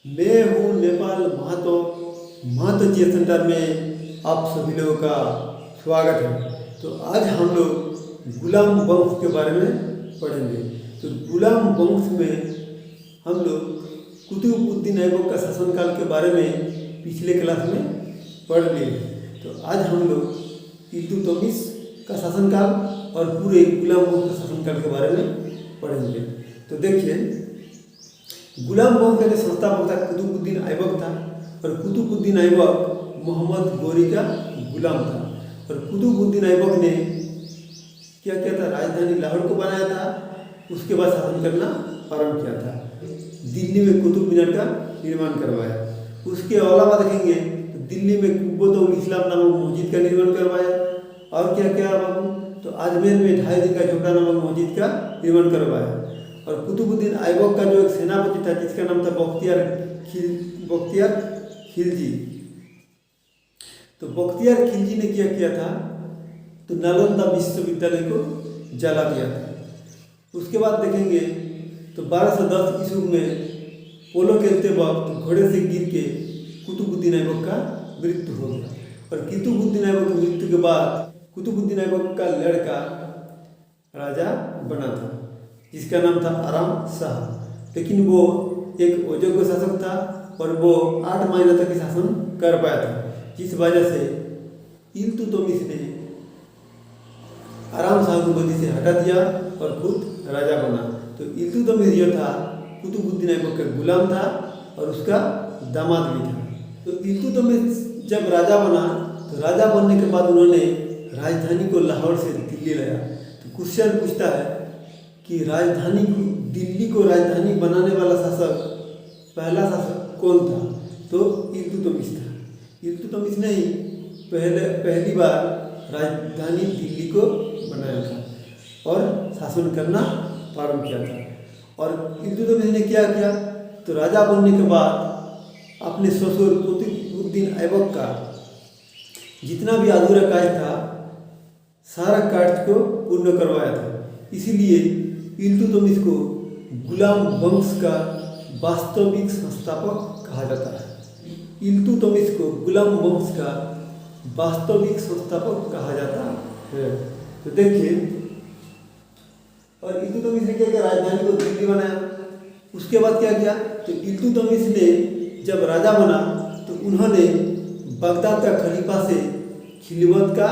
मैं हूँ नेपाल महतो। महतो जी सेंटर में आप सभी लोगों का स्वागत है। तो आज हम लोग गुलाम वंश के बारे में पढ़ेंगे। तो गुलाम वंश में हम लोग कुतुबुद्दीन ऐबक का शासनकाल के बारे में पिछले क्लास में पढ़ लिए। तो आज हम लोग इल्तुतमिश का शासनकाल और पूरे गुलाम वंश के शासनकाल के बारे में पढ़ेंगे। तो देखिए, गुलाम वंश का जो संस्थापक था कुतुबुद्दीन ऐबक था, और कुतुबुद्दीन ऐबक मोहम्मद गोरी का गुलाम था। और कुतुबुद्दीन ऐबक ने क्या किया था, राजधानी लाहौर को बनाया था। उसके बाद शासन करना प्रारंभ किया था। दिल्ली में कुतुब मीनार का निर्माण करवाया। उसके अलावा देखेंगे तो दिल्ली में कुब्बतुल इस्लाम नामक मस्जिद का निर्माण करवाया। और क्या क्या बाबू, तो अजमेर में 2.5 दिन का झोपड़ा नामक मस्जिद का निर्माण करवाया। और कुतुबुद्दीन ऐबक का जो एक सेनापति था जिसका नाम था बख्तियार खिलजी। तो बख्तियार खिलजी ने क्या किया था, तो नालंदा विश्वविद्यालय को जला दिया था। उसके बाद देखेंगे तो 1210 ईस्वी में पोलो खेलते वक्त घोड़े से गिर के कुतुबुद्दीन ऐबक का मृत्यु हो गया। और कुतुबुद्दीन ऐबक की मृत्यु के बाद कुतुबुद्दीन ऐबक का लड़का राजा बना था जिसका नाम था आराम शाह। लेकिन वो एक अयोग्य शासक था और वो 8 महीने तक शासन कर पाया था, जिस वजह से इल्तुतमिश ने आराम शाह को गद्दी से हटा दिया और खुद राजा बना। तो इल्तुतमिश जो था कुतुबुद्दीन ऐबक का गुलाम था और उसका दामाद भी था। तो इल्तुतमिश जब राजा बना, तो राजा बनने के बाद उन्होंने राजधानी को लाहौर से दिल्ली लाया। तो क्वेश्चन पूछता है कि राजधानी दिल्ली को राजधानी बनाने वाला पहला शासक कौन था, तो इल्तुतमिश था। इल्तुतमिश ने ही पहली बार राजधानी दिल्ली को बनाया था और शासन करना प्रारंभ किया था। और इल्तुतमिश ने क्या किया, तो राजा बनने के बाद अपने ससुर कुतुबुद्दीन ऐबक का जितना भी अधूरा कार्य था सारा कार्य को पूर्ण करवाया था। इसीलिए इल्तुतमिश को गुलाम वंश का वास्तविक संस्थापक कहा जाता है। इल्तुतमिश को गुलाम वंश का वास्तविक संस्थापक कहा जाता है। तो देखिए, और इल्तुतमिश ने क्या किया, राजधानी को दिल्ली बनाया। उसके बाद क्या किया, तो इल्तुतमिश ने जब राजा बना तो उन्होंने बगदाद का खलीफा से खिलवत का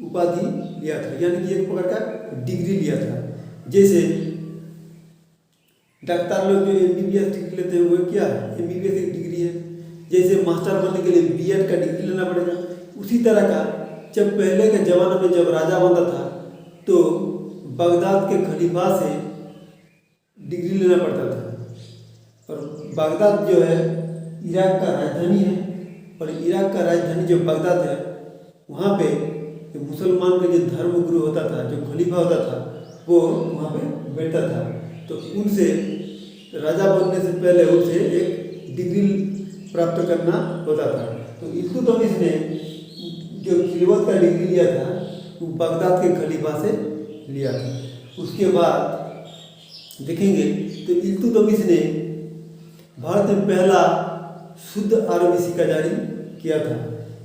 उपाधि लिया था, यानी कि एक प्रकार का डिग्री लिया था। जैसे डॉक्टर लोग जो MBBS डिग्री लेते हैं वो क्या है, MBBS एक डिग्री है। जैसे मास्टर बनने के लिए B.Ed का डिग्री लेना पड़ेगा। उसी तरह का जब पहले के ज़माने में जब राजा बनता था तो बगदाद के खलीफा से डिग्री लेना पड़ता था। और बगदाद जो है इराक का राजधानी है, और इराक का राजधानी जो बगदाद है वहाँ पे मुसलमान का जो धर्म गुरु होता था, जो खलीफा होता था, वो वहाँ पे बैठता था। तो उनसे राजा बनने से पहले उनसे एक डिग्री प्राप्त करना होता था। तो इल्तुतमिश ने जो खिलवत का डिग्री लिया था वो बगदाद के खलीफा से लिया था। उसके बाद देखेंगे तो इल्तुतमिश ने भारत में पहला शुद्ध अरबी सिक्का जारी किया था,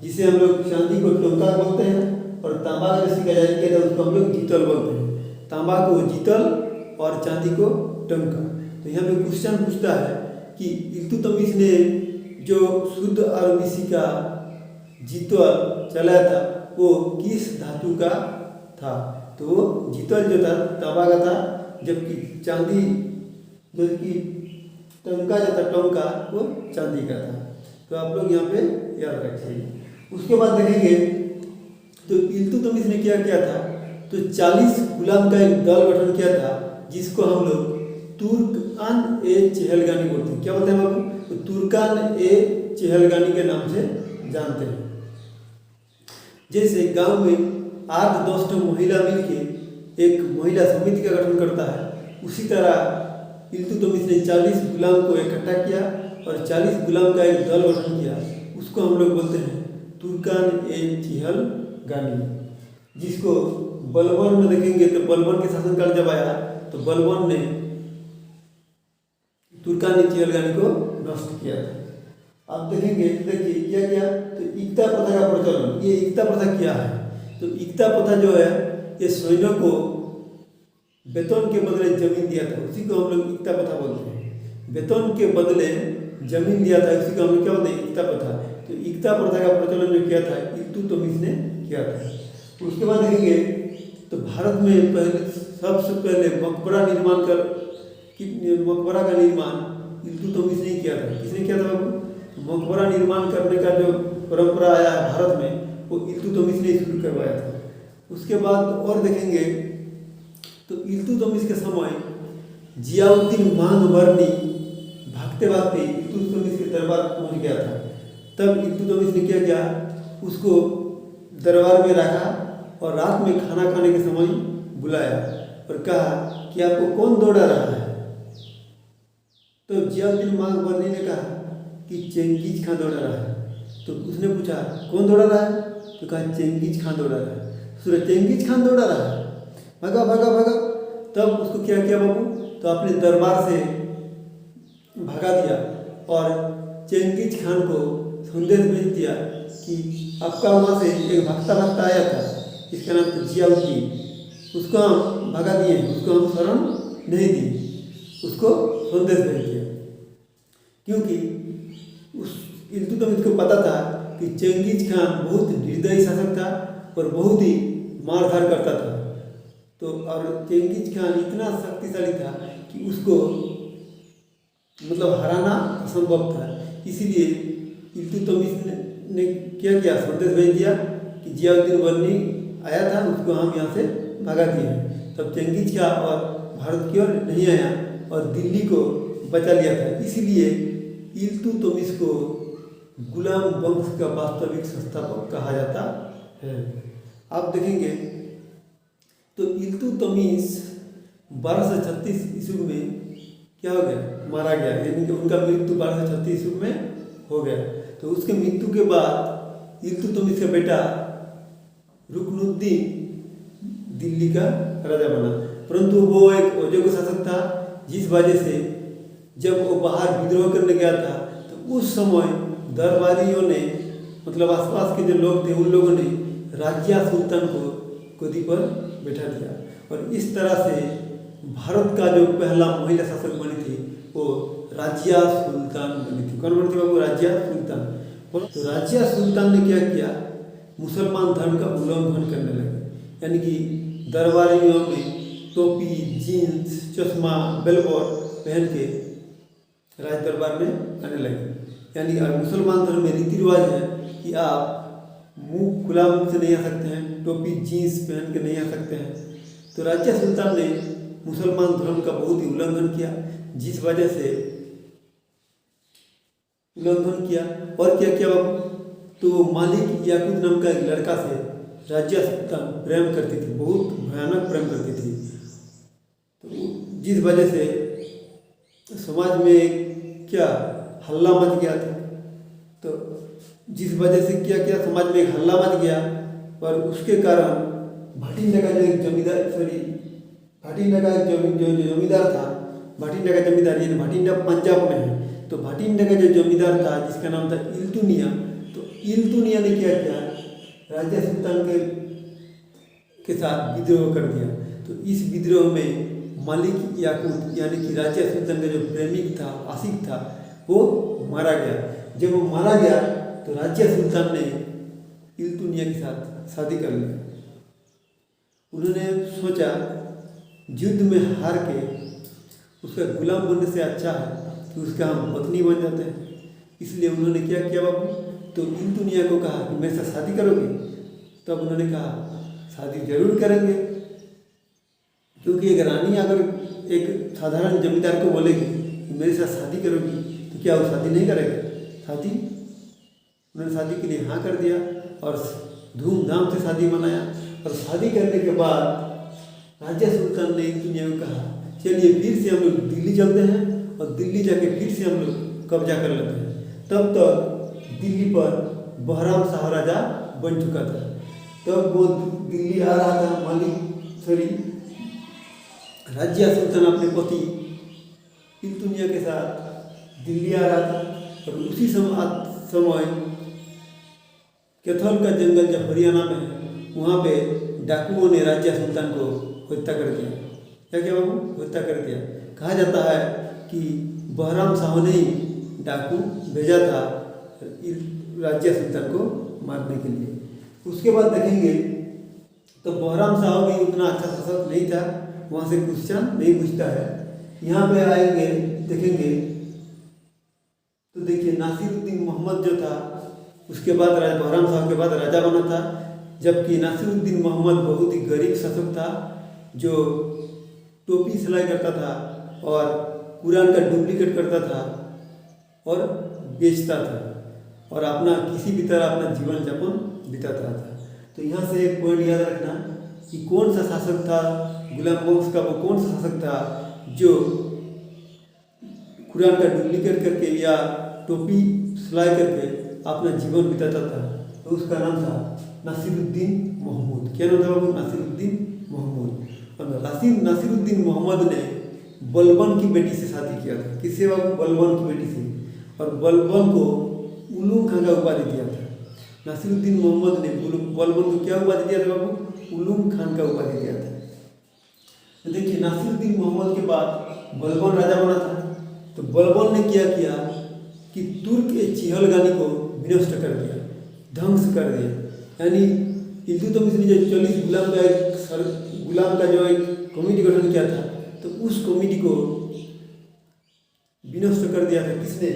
जिसे हम लोग चांदी को टंका बोलते हैं, और तांबा का सिक्का जारी किया था उसको हम लोग जीतल बोलते हैं। तांबा को जीतल और चांदी को टंका। तो यहाँ पे क्वेश्चन पूछता है कि इल्तुतमिश ने जो शुद्ध अरबी सिक्का जीतल चलाया था वो किस धातु का था, तो वो जीतल जो था तांबा का था, जबकि चांदी जो कि टंका जो था टंका वो चांदी का था। तो आप लोग यहाँ पे याद रखिए। उसके बाद देखेंगे तो इल्तुतमिश ने क्या किया था, तो 40 गुलाम का एक दल गठन किया था जिसको हम लोग तुर्कान-ए-चेहलगानी बोलते हैं। क्या बोलते हैं बाबू, तो तुर्कान-ए-चेहलगानी के नाम से जानते हैं। जैसे गांव में 8-10 महिला मिलके एक महिला समिति का गठन करता है, उसी तरह इल्तुतमिश ने 40 गुलाम को इकट्ठा किया और 40 गुलाम का एक दल गठन किया। उसको हम लोग बोलते हैं तुर्कान-ए-चेहलगानी, जिसको बलबन में देखेंगे तो बलबन के शासनकाल जब आया तो बलबन ने तुर्कानी चिहलगानी को नष्ट किया था। आप देखेंगे, देखिए क्या किया, तो इक्ता प्रथा का प्रचलन। ये इक्ता प्रथा क्या है, तो इक्ता प्रथा जो है ये सैनिकों को वेतन के बदले जमीन दिया था, उसी को हम लोग इक्ता प्रथा बोलते हैं। वेतन के बदले जमीन दिया था, उसी को हम लोग क्या बोलते हैं, इक्ता प्रथा। तो इक्ता प्रथा का प्रचलन जो किया था इल्तुतमिश ने किया था। उसके बाद देखेंगे तो भारत में सबसे पहले मकबरा निर्माण कर मकबरा का निर्माण इल्तुतमिश ने किया था। किसने किया था बाबू? मकबरा निर्माण करने का जो परंपरा आया है भारत में, वो इल्तुतमिश ने शुरू करवाया था। उसके बाद और देखेंगे तो इल्तुतमिश के समय जियाउद्दीन मांगबरनी भागते भागते इल्तुतमिश के दरबार पहुंच गया था। तब इल्तुतमिश ने क्या किया, उसको दरबार में रखा और रात में खाना खाने के समय बुलाया और कहा कि आपको कौन दौड़ा रहा है? तो जियाउद्दीन मांगबरनी ने कहा कि चेंगिज खां दौड़ा रहा है। तो उसने पूछा कौन दौड़ा रहा है? तो कहा चेंगिज खां दौड़ा रहा है। सुना चेंगिज खां दौड़ा रहा है, भागा भागा भागा। तब उसको क्या किया बाबू, तो अपने दरबार से भगा दिया और चेंगिज खान को संदेश भेज दिया कि आपका वहाँ से एक भक्ता आया था, इसका नाम था जियाउद्दीन, उसको हम भगा दिए, उसको हम शरण नहीं दी, उसको संदेश भेज दिया। क्योंकि उस इल्तुतमिश को पता था कि चेंगिज खान बहुत निर्दयी शासक था और बहुत ही मारधार करता था। तो और चेंगिज खान इतना शक्तिशाली था कि उसको मतलब हराना असंभव था। इसीलिए इल्तुतमिश ने क्या किया, संदेश भेज दिया कि जियाउद्दीन बर्नी आया था, उसको हम यहाँ से भगा दिए। तब चेंगिज खान और भारत की ओर नहीं आया और दिल्ली को बचा लिया था। इसीलिए इल्तुतमिश को गुलाम वंश का वास्तविक संस्थापक कहा जाता है। आप देखेंगे तो इल्तुतमिश 1236 ईस्वी में क्या हो गया, मारा गया, यानी कि उनका मृत्यु 1236 ईस्वी में हो गया। तो उसके मृत्यु के बाद इल्तुतमिश का बेटा रुकनुद्दीन दिल्ली का राजा बना, परंतु वो एक अयोग्य शासक था, जिस वजह से जब वो बाहर विद्रोह करने गया था तो उस समय दरबारियों ने मतलब आसपास के जो लोग थे उन लोगों ने राजिया सुल्तान को गद्दी पर बैठा दिया और इस तरह से भारत का जो पहला महिला शासक बनी थी वो राजिया सुल्तान बनी थी। कौन बनी थी बाबू? राजिया सुल्तान। तो राजिया सुल्तान ने क्या किया, मुसलमान धर्म का उल्लंघन करने लगे, यानी कि दरबारियों में टोपी, जीन्स, चश्मा, बेलबोर पहन के राज दरबार में आने लगे। यानी मुसलमान धर्म में रीति रिवाज है कि आप मुंह खुला मुंह से नहीं आ सकते हैं, टोपी जीन्स पहन के नहीं आ सकते हैं। तो राजिया सुल्तान ने मुसलमान धर्म का बहुत ही उल्लंघन किया, जिस वजह से उल्लंघन किया और क्या किया बाबू, तो मालिक याकूब नाम का एक लड़का से राजिया सुल्तान प्रेम करती थी, बहुत भयानक प्रेम करती थी। तो जिस वजह से समाज में क्या हल्ला मच गया था। तो जिस वजह से क्या किया, समाज में एक हल्ला मच गया और उसके कारण भाटिंडा का जो एक जमींदार भाटिंडा का जो जमींदार था, भाटिंडा का जमींदार यानी भाटिंडा पंजाब में है, तो भाटिंडा का जो जमींदार था जिसका नाम था इल्तुनिया, तो इल्तुनिया ने क्या किया, राजिया सुल्तान के साथ विद्रोह कर दिया। तो इस विद्रोह में मालिक याकूब यानी कि राजिया सुल्तान का जो प्रेमिक था, आशिक था, वो मारा गया। जब वो मारा गया तो राजिया सुल्तान ने इल्तुनिया के साथ शादी कर ली। उन्होंने सोचा युद्ध में हार के उसका गुलाम बनने से अच्छा है कि उसका हम पत्नी बन जाते हैं। इसलिए उन्होंने क्या किया बाबू, तो इल्तुनिया को कहा कि मेरे साथ शादी करोगे? तब उन्होंने कहा शादी जरूर करेंगे, क्योंकि एक रानी अगर एक साधारण जमींदार को बोलेगी कि मेरे साथ शादी करोगी तो क्या वो शादी नहीं करेगा? शादी उन्होंने शादी के लिए हाँ कर दिया और धूमधाम से शादी मनाया। और शादी करने के बाद राजिया सुल्तान ने इल्तुनिया को कहा चलिए फिर से हम लोग दिल्ली चलते हैं और दिल्ली जाके फिर से हम लोग कब्जा कर लेते हैं। तब तक दिल्ली पर बहराम शाह राजा बन चुका था। तब वो दिल्ली आ रहा था, राजिया सुल्तान अपने पति इल्तुमिया के साथ दिल्ली आ रहा था और उसी समय कैथल का जंगल जो हरियाणा में है वहाँ पे डाकुओं ने राजा सुल्तान को हत्या कर दिया। क्या क्या बाबू? हत्या कर दिया। कहा जाता है कि बहराम शाह ने ही डाकू भेजा था राज्य सुल्तान को मारने के लिए। उसके बाद देखेंगे तो बहराम शाह भी उतना अच्छा शासक नहीं था, वहाँ से क्वेश्चन नहीं पूछता है। यहाँ पे आएंगे देखेंगे तो देखिए नासिरुद्दीन मोहम्मद जो था उसके बाद बहराम शाह के बाद राजा बना था, जबकि नासिरुद्दीन मोहम्मद बहुत ही गरीब शासक था जो टोपी सिलाई करता था और कुरान का डुप्लीकेट करता था और बेचता था और अपना किसी भी तरह अपना जीवन यापन बिताता था। तो यहाँ से एक पॉइंट याद रखना कि कौन सा शासक था गुलाम वंश का, वो कौन सा शासक था जो कुरान का डुप्लीकेट करके या टोपी सिलाई करके अपना जीवन बिताता था। तो उसका नाम था नासिरुद्दीन मोहम्मद। क्या नाम था बाबू? नासिरुद्दीन मोहम्मद। और नासिरुद्दीन मोहम्मद ने बलबन की बेटी से शादी किया था। किससे बाबू? बलबन की बेटी से। और बलबन को उलूम खान का उपाधि दिया था। नासिरुद्दीन मोहम्मद ने बलबन को क्या उपाधि दिया था बाबू? उलूम खान का उपाधि दिया था। तो देखिए नासिरुद्दीन मोहम्मद के बाद बलबन राजा बना था। तो बलबन ने क्या किया कि तुर्क ए चिहलगानी को विनष्ट कर दिया, ध्वंस कर दिया। यानी इल्तुतमिश ने जो 40 गुलाम का जो एक कमेटी गठन किया था तो उस कमेटी को विनष्ट कर दिया था। किसने?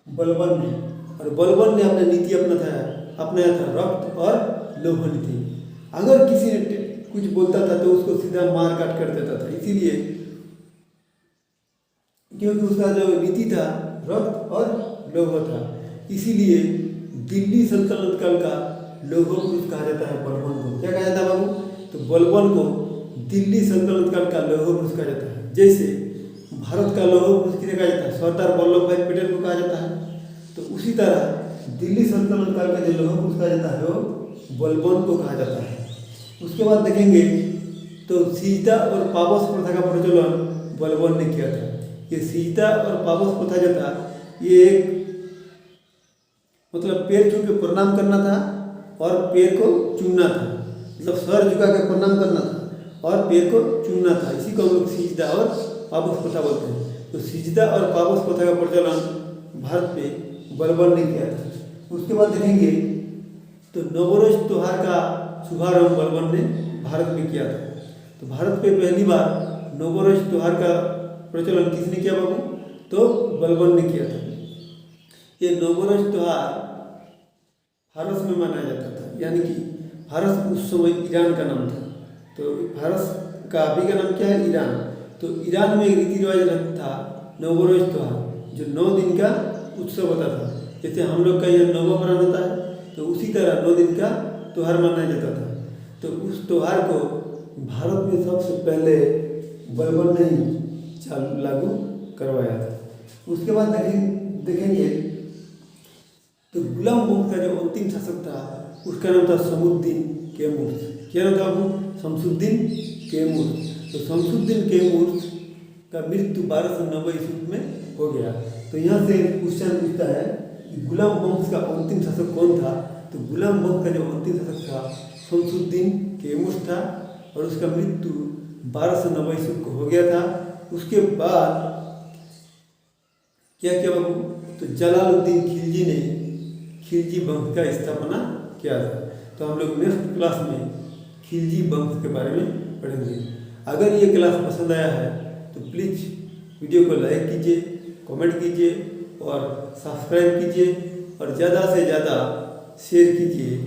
बलबन ने। और बलबन ने अपना नीति अपनाया था रक्त और लौह नीति। अगर किसी ने कुछ बोलता था तो उसको सीधा मार काट कर देता था। इसीलिए क्योंकि उसका जो नीति था रक्त और लौह था, इसीलिए दिल्ली सल्तनत काल का लौह पुरुष कहा जाता है बलबन को। क्या कहा जाता है बाबू? तो बलबन को दिल्ली सल्तनत काल का लौह पुरुष कहा जाता है। जैसे भारत का लौह पुरुष किसे कहा जाता है? सरदार वल्लभ भाई पटेल को कहा जाता है। तो उसी तरह दिल्ली सल्तनत काल का जो लौह पुरुष कहा जाता है वो बलबन को कहा जाता है। उसके बाद देखेंगे तो सिजदा और पाबस प्रथा का प्रचलन बलबन ने किया था। ये सिजदा और पाबस प्रथा जो था ये एक मतलब पैर छू के प्रणाम करना था और पैर को चूमना था, मतलब सर झुका के प्रणाम करना था और पैर को चूमना था। इसी को हम लोग सिजदा और पाबस प्रथा बोलते हैं। तो सिजदा और पाबस प्रथा का प्रचलन भारत में बलबन ने किया था। उसके बाद देखेंगे तो नवरोज त्योहार का शुभारंभ बलबन ने भारत में किया था। तो भारत पे पहली बार नवरोज त्योहार का प्रचलन किसने किया बाबू? तो बलबन ने किया था। ये नवरोज त्योहार फारस में मनाया जाता था, यानी कि फारस उस समय ईरान का नाम था। तो फारस का अभी का नाम क्या है? ईरान। तो ईरान में एक रीति रिवाज था नवरोज त्योहार जो 9 दिन का उत्सव होता था। जैसे हम लोग का यह नवबरण होता है तो उसी तरह 9 दिन का त्यौहार मनाया जाता था। तो उस त्यौहार को भारत में सबसे पहले बलबन ने लागू करवाया था। उसके बाद देखेंगे तो गुलाम वंश का जो अंतिम शासक था उसका नाम था शमसुद्दीन कैमूर। क्या नाम था बाबू? शमसुद्दीन कैमूर। तो शमसुद्दीन कैमूर का मृत्यु 1290 ईस्वी में हो गया। तो यहाँ से क्वेश्चन पूछता है कि गुलाम वंश का अंतिम शासक कौन था? तो गुलाम वंश का जो अंतिम शासक था शमसुद्दीन कैमूर था और उसका मृत्यु 1290 ईस्वी को हो गया था। उसके बाद क्या किया बाबू? तो जलालुद्दीन खिलजी ने खिलजी वंश का स्थापना किया था। तो हम लोग नेक्स्ट क्लास में खिलजी वंश के बारे में पढ़ेंगे। अगर ये क्लास पसंद आया है तो प्लीज़ वीडियो को लाइक कीजिए, कमेंट कीजिए और सब्सक्राइब कीजिए और ज़्यादा से ज़्यादा शेयर कीजिए